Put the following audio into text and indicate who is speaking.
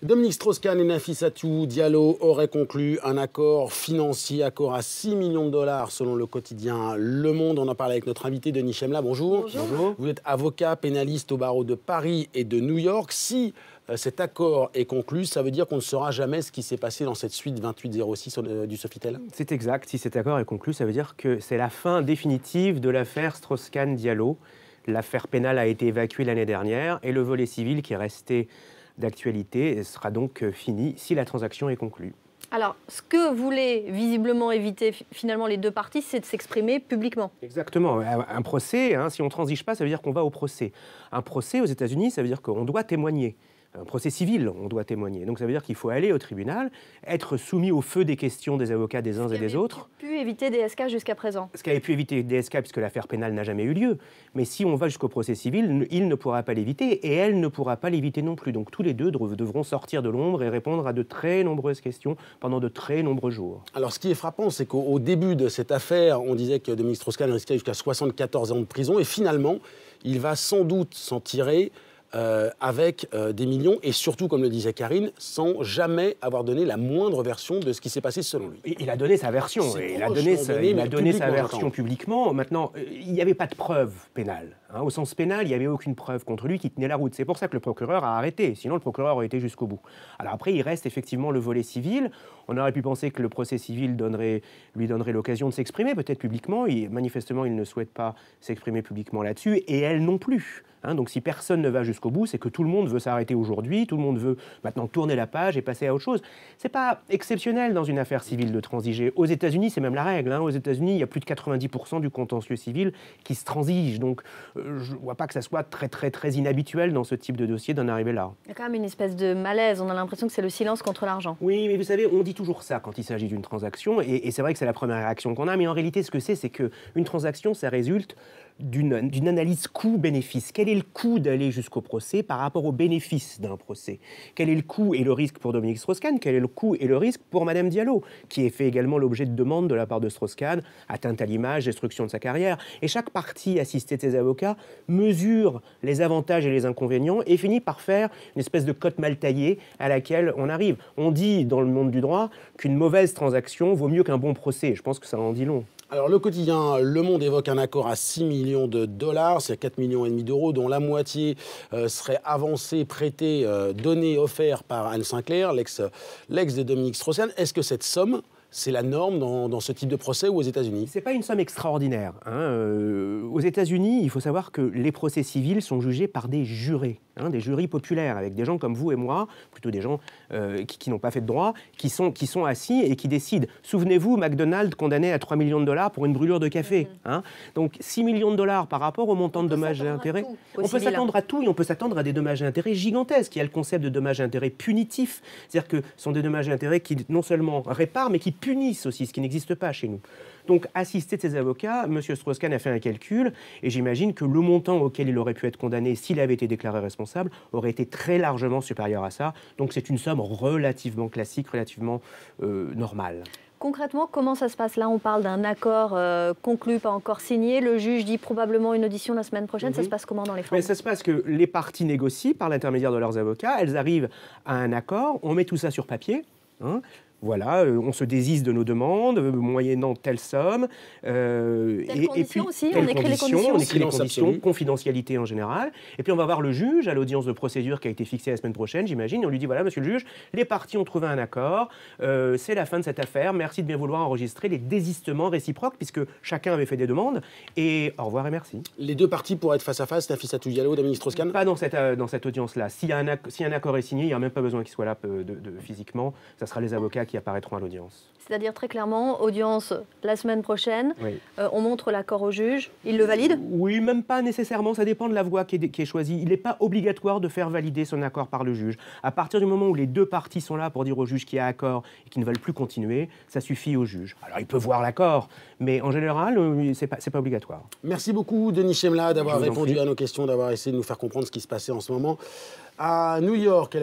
Speaker 1: Dominique Strauss-Kahn et Nafissatou Diallo auraient conclu un accord financier, accord à 6 millions de dollars selon le quotidien Le Monde. On en parle avec notre invité Denis Chemla. Bonjour.
Speaker 2: Bonjour.
Speaker 1: Vous êtes avocat pénaliste au barreau de Paris et de New York. Si cet accord est conclu, ça veut dire qu'on ne saura jamais ce qui s'est passé dans cette suite 2806 du Sofitel?
Speaker 2: C'est exact. Si cet accord est conclu, ça veut dire que c'est la fin définitive de l'affaire Strauss-Kahn-Diallo. L'affaire pénale a été évacuée l'année dernière et le volet civil qui est resté d'actualité sera donc fini si la transaction est conclue.
Speaker 3: Alors, ce que voulaient visiblement éviter finalement les deux parties, c'est de s'exprimer publiquement.
Speaker 2: Exactement. Un procès, si on ne transige pas, ça veut dire qu'on va au procès. Un procès aux États-Unis, ça veut dire qu'on doit témoigner. Un procès civil, on doit témoigner. Donc ça veut dire qu'il faut aller au tribunal, être soumis au feu des questions des avocats des uns et des autres.
Speaker 3: Ce qui avait pu éviter DSK jusqu'à présent.
Speaker 2: Ce qui avait pu éviter DSK puisque l'affaire pénale n'a jamais eu lieu. Mais si on va jusqu'au procès civil, il ne pourra pas l'éviter et elle ne pourra pas l'éviter non plus. Donc tous les deux devront sortir de l'ombre et répondre à de très nombreuses questions pendant de très nombreux jours.
Speaker 1: Alors ce qui est frappant, c'est qu'au début de cette affaire, on disait que Dominique Strauss-Kahn risquait jusqu'à 74 ans de prison et finalement, il va sans doute s'en tirer avec des millions et surtout, comme le disait Karine, sans jamais avoir donné la moindre version de ce qui s'est passé selon lui.
Speaker 2: Il a donné sa version, il a donné sa version publiquement. Maintenant, il n'y avait pas de preuve pénale. Au sens pénal, il n'y avait aucune preuve contre lui qui tenait la route. C'est pour ça que le procureur a arrêté, sinon le procureur aurait été jusqu'au bout. Alors après, il reste effectivement le volet civil. On aurait pu penser que le procès civil lui donnerait l'occasion de s'exprimer, peut-être publiquement. Manifestement, il ne souhaite pas s'exprimer publiquement là-dessus, et elle non plus. Donc si personne ne va jusqu'au bout, c'est que tout le monde veut s'arrêter aujourd'hui, tout le monde veut maintenant tourner la page et passer à autre chose. C'est pas exceptionnel dans une affaire civile de transiger. Aux États-Unis, c'est même la règle. Aux États-Unis, il y a plus de 90% du contentieux civil qui se transige. Donc je ne vois pas que ça soit très inhabituel dans ce type de dossier d'en arriver là.
Speaker 3: Il y a quand même une espèce de malaise. On a l'impression que c'est le silence contre l'argent.
Speaker 2: Oui, mais vous savez, on dit toujours ça quand il s'agit d'une transaction. Et c'est vrai que c'est la première réaction qu'on a. Mais en réalité, ce que c'est qu'une transaction, ça résulte d'une analyse coût-bénéfice. Quel est le coût d'aller jusqu'au procès par rapport au bénéfice d'un procès? Quel est le coût et le risque pour Dominique Strauss-Kahn? Quel est le coût et le risque pour Madame Diallo, qui est fait également l'objet de demandes de la part de Strauss-Kahn, atteinte à l'image, destruction de sa carrière? Et chaque partie assistée de ses avocats mesure les avantages et les inconvénients et finit par faire une espèce de cote mal taillée à laquelle on arrive. On dit dans le monde du droit qu'une mauvaise transaction vaut mieux qu'un bon procès. Je pense que ça en dit long.
Speaker 1: Alors, le quotidien Le Monde évoque un accord à 6 millions de dollars, c'est 4,5 millions d'euros, dont la moitié serait avancée, prêtée, donnée, offerte par Anne Sinclair, l'ex de Dominique Strauss-Kahn. Est-ce que cette somme, c'est la norme dans ce type de procès ou aux États-Unis?
Speaker 2: Ce n'est pas une somme extraordinaire. Aux États-Unis, il faut savoir que les procès civils sont jugés par des jurés, des jurys populaires, avec des gens comme vous et moi, plutôt des gens qui n'ont pas fait de droit, qui sont assis et qui décident. Souvenez-vous, McDonald's condamné à 3 millions de dollars pour une brûlure de café. Donc 6 millions de dollars par rapport au montant de dommages et intérêts. On peut s'attendre à tout et on peut s'attendre à des dommages et intérêts gigantesques. Il y a le concept de dommages et intérêts punitifs, c'est-à-dire que ce sont des dommages et intérêts qui non seulement réparent, mais qui punissent aussi, ce qui n'existe pas chez nous. Donc, assisté de ses avocats, M. Strauss-Kahn a fait un calcul et j'imagine que le montant auquel il aurait pu être condamné s'il avait été déclaré responsable aurait été très largement supérieur à ça. Donc, c'est une somme relativement classique, relativement normale.
Speaker 3: Concrètement, comment ça se passe là? On parle d'un accord conclu, pas encore signé. Le juge dit probablement une audition la semaine prochaine. Ça se passe comment dans les formes?
Speaker 2: Ça se passe que les parties négocient par l'intermédiaire de leurs avocats. Elles arrivent à un accord. On met tout ça sur papier. Voilà, on se désiste de nos demandes, moyennant telle somme.
Speaker 3: Et puis, aussi, on écrit les conditions.
Speaker 2: On écrit les conditions, confidentialité en général. Et puis on va voir le juge à l'audience de procédure qui a été fixée la semaine prochaine, j'imagine. Et on lui dit, voilà, monsieur le juge, les parties ont trouvé un accord, c'est la fin de cette affaire, merci de bien vouloir enregistrer les désistements réciproques, puisque chacun avait fait des demandes. Et au revoir et merci.
Speaker 1: Les deux parties pourraient être face à face, Nafissatou Diallo, Dominique Strauss-Kahn?
Speaker 2: Pas dans cette audience-là. Si un accord est signé, il n'y a même pas besoin qu'il soit là physiquement. Ça sera les avocats qui apparaîtront à l'audience.
Speaker 3: C'est-à-dire très clairement, audience la semaine prochaine,
Speaker 2: oui.
Speaker 3: On montre l'accord au juge, il le valide?
Speaker 2: Oui, même pas nécessairement, ça dépend de la voie qui est choisie. Il n'est pas obligatoire de faire valider son accord par le juge. À partir du moment où les deux parties sont là pour dire au juge qu'il y a accord et qu'ils ne veulent plus continuer, ça suffit au juge. Alors il peut voir l'accord, mais en général, c'est pas obligatoire.
Speaker 1: Merci beaucoup Denis Chemla d'avoir répondu à nos questions, d'avoir essayé de nous faire comprendre ce qui se passait en ce moment à New York.